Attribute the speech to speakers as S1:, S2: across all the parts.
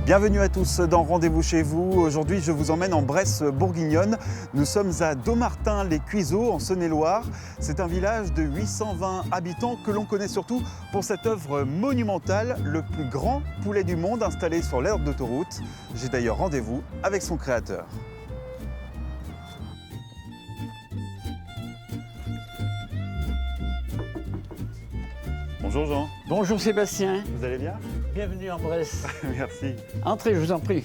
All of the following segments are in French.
S1: Bienvenue à tous dans Rendez-vous chez vous. Aujourd'hui, je vous emmène en Bresse bourguignonne. Nous sommes à Dommartin-les-Cuiseaux, en Saône-et-Loire. C'est un village de 820 habitants que l'on connaît surtout pour cette œuvre monumentale, le plus grand poulet du monde installé sur l'aire d'autoroute. J'ai d'ailleurs rendez-vous avec son créateur. Bonjour Jean.
S2: Bonjour Sébastien,
S1: Vous allez bien?
S2: bienvenue en Bresse.
S1: Merci.
S2: Entrez, je vous en prie.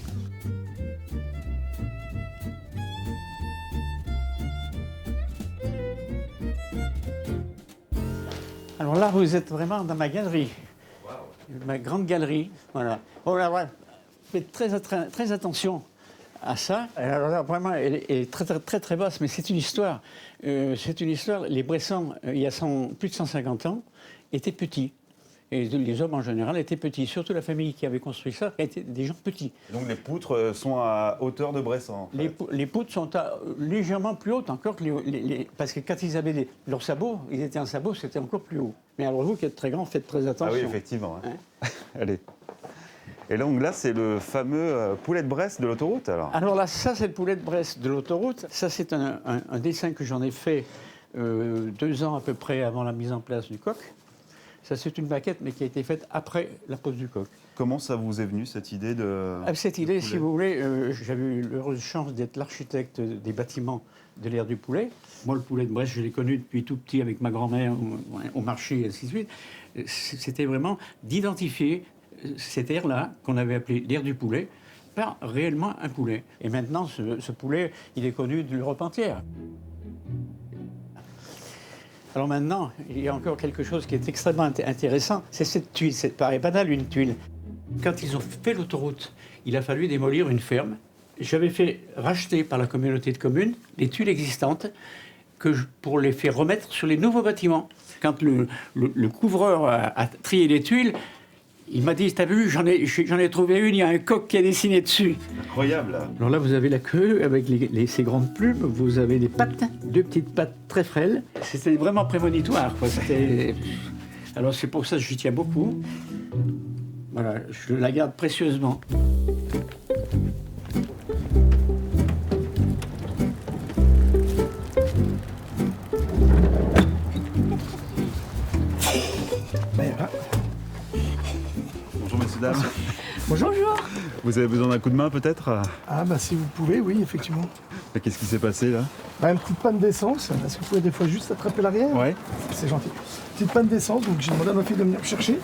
S2: Alors là, vous êtes vraiment dans ma galerie, ma grande galerie. Voilà. Bon, là, voilà. Faites très attention à ça. Alors là, vraiment, elle est très basse, mais c'est une histoire. C'est une histoire. Les Bressans, il y a plus de 150 ans, étaient petits. Et les hommes en général étaient petits. Surtout la famille qui avait construit ça étaient des gens petits.
S1: Donc les poutres sont à hauteur de Bressan.
S2: Les poutres sont légèrement plus hautes encore que parce que quand ils avaient leurs sabots, ils étaient en sabot, c'était encore plus haut. Mais alors vous qui êtes très grand, faites très attention.
S1: Ah oui, effectivement. Hein. Allez. Et donc là, c'est le fameux poulet de Bresse de l'autoroute alors.
S2: Alors là, ça c'est le poulet de Bresse de l'autoroute. Ça c'est un dessin que j'en ai fait 2 ans à peu près avant la mise en place du coq. Ça, c'est une maquette, mais qui a été faite après la pose du coq.
S1: Comment ça vous est venu, cette idée de...
S2: Cette idée, si vous voulez, j'avais eu l'heureuse chance d'être l'architecte des bâtiments de l'aire du poulet. Moi, le poulet de Bresse, je l'ai connu depuis tout petit avec ma grand-mère au marché et ainsi de suite. C'était vraiment d'identifier cette aire-là, qu'on avait appelée l'aire du poulet, par réellement un poulet. Et maintenant, ce poulet, il est connu de l'Europe entière. Alors maintenant, il y a encore quelque chose qui est extrêmement intéressant, c'est cette tuile. Ça paraît banal, une tuile. Quand ils ont fait l'autoroute, il a fallu démolir une ferme. J'avais fait racheter par la communauté de communes les tuiles existantes pour les faire remettre sur les nouveaux bâtiments. Quand le couvreur a trié les tuiles, il m'a dit, t'as vu, j'en ai trouvé une, il y a un coq qui est dessiné dessus.
S1: Incroyable.
S2: Alors là, vous avez la queue avec ces grandes plumes, vous avez des pattes, 2 petites pattes très frêles. C'était vraiment prémonitoire, quoi. Alors c'est pour ça que j'y tiens beaucoup. Voilà, je la garde précieusement.
S1: Bonjour messieurs, dames.
S3: Bonjour.
S1: Vous avez besoin d'un coup de main peut-être?
S3: Ah bah si vous pouvez, oui, effectivement.
S1: Qu'est-ce qui s'est passé là?
S3: Bah, une petite panne d'essence. Est-ce que vous pouvez des fois juste attraper l'arrière?
S1: Ouais.
S3: C'est gentil. Petite panne d'essence, donc j'ai demandé à ma fille de venir me chercher.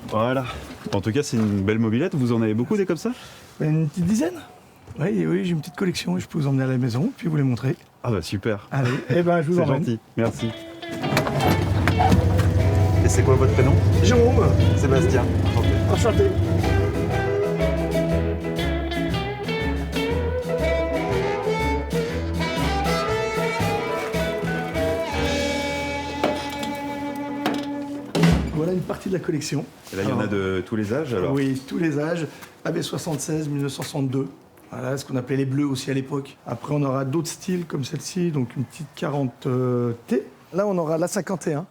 S1: Voilà. En tout cas, c'est une belle mobilette. Vous en avez beaucoup des comme ça?
S3: Une petite dizaine. Oui, j'ai une petite collection et je peux vous emmener à la maison, puis vous les montrer.
S1: Ah bah super.
S3: Allez, eh ben je vous
S1: C'est
S3: emmène.
S1: gentil. Merci. Et c'est quoi votre prénom?
S3: Jérôme,
S1: Sébastien. Enchanté.
S3: enchanté. Voilà une partie de la collection.
S1: Et là, il y en a de tous les âges alors?
S3: Oui, tous les âges. AB76, 1962. Voilà, ce qu'on appelait les bleus aussi à l'époque. Après, on aura d'autres styles comme celle-ci, donc une petite 40T. Là, on aura la 51,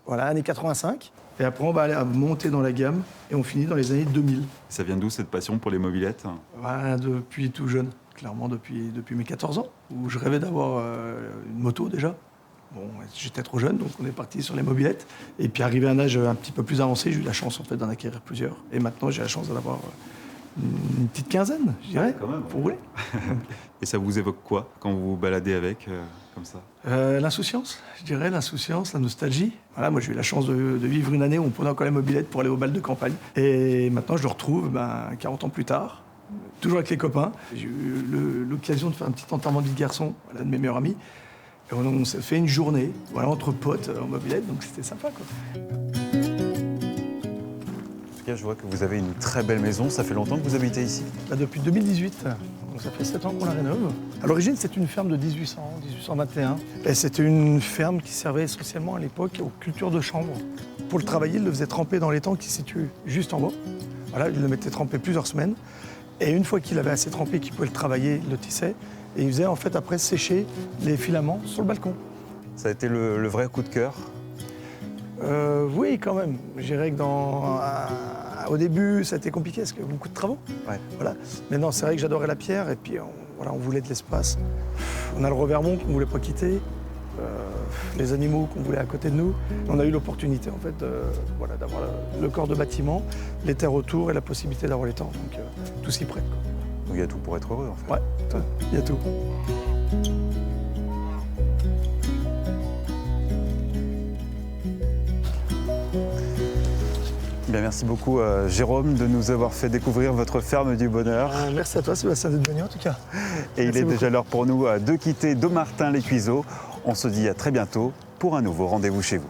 S3: voilà, années 85. Et après, on va aller monter dans la gamme et on finit dans les années 2000.
S1: Ça vient d'où cette passion pour les mobilettes?
S3: Voilà, depuis tout jeune, clairement depuis mes 14 ans, où je rêvais d'avoir une moto déjà. Bon, j'étais trop jeune, donc on est parti sur les mobilettes. Et puis, arrivé à un âge un petit peu plus avancé, j'ai eu la chance en fait d'en acquérir plusieurs. Et maintenant, j'ai la chance d'en avoir une petite quinzaine, je dirais,
S1: quand même,
S3: pour rouler.
S1: Et ça vous évoque quoi quand vous vous baladez avec comme ça?
S3: L'insouciance, je dirais, l'insouciance, la nostalgie. Voilà, moi j'ai eu la chance de vivre une année où on prenait encore les mobilettes pour aller au bal de campagne. Et maintenant je le retrouve 40 ans plus tard, toujours avec les copains. J'ai eu l'occasion de faire un petit enterrement de vie de garçon, voilà, de mes meilleurs amis. Et on s'est fait une journée, voilà, entre potes en mobilette, donc c'était sympa, quoi.
S1: En tout cas, je vois que vous avez une très belle maison. Ça fait longtemps que vous habitez ici?
S3: Là, depuis 2018, donc ça fait 7 ans qu'on la rénove. À l'origine, c'est une ferme de 1821. Et c'était une ferme qui servait essentiellement à l'époque aux cultures de chanvre. Pour le travailler, il le faisait tremper dans l'étang qui se situe juste en bas. Voilà, il le mettait tremper plusieurs semaines. Et une fois qu'il avait assez trempé, qu'il pouvait le travailler, il le tissait. Et il faisait en fait après sécher les filaments sur le balcon.
S1: Ça a été le vrai coup de cœur?
S3: Oui, quand même. Je dirais que Au début, ça a été compliqué parce qu'il y a beaucoup de travaux.
S1: Ouais.
S3: Voilà. Mais non, c'est vrai que j'adorais la pierre et puis on voulait de l'espace. On a le Revermont qu'on ne voulait pas quitter, les animaux qu'on voulait à côté de nous. On a eu l'opportunité en fait d'avoir le corps de bâtiment, les terres autour et la possibilité d'avoir les temps. Donc tout s'y prête. Quoi.
S1: Donc il y a tout pour être heureux en fait.
S3: Ouais, il y a tout.
S1: Bien, merci beaucoup Jérôme de nous avoir fait découvrir votre ferme du bonheur.
S3: Merci à toi Sébastien d'être venu en tout cas.
S1: Et
S3: Merci
S1: il est
S3: beaucoup.
S1: déjà l'heure pour nous de quitter Dommartin les Cuiseaux. On se dit à très bientôt pour un nouveau rendez-vous chez vous.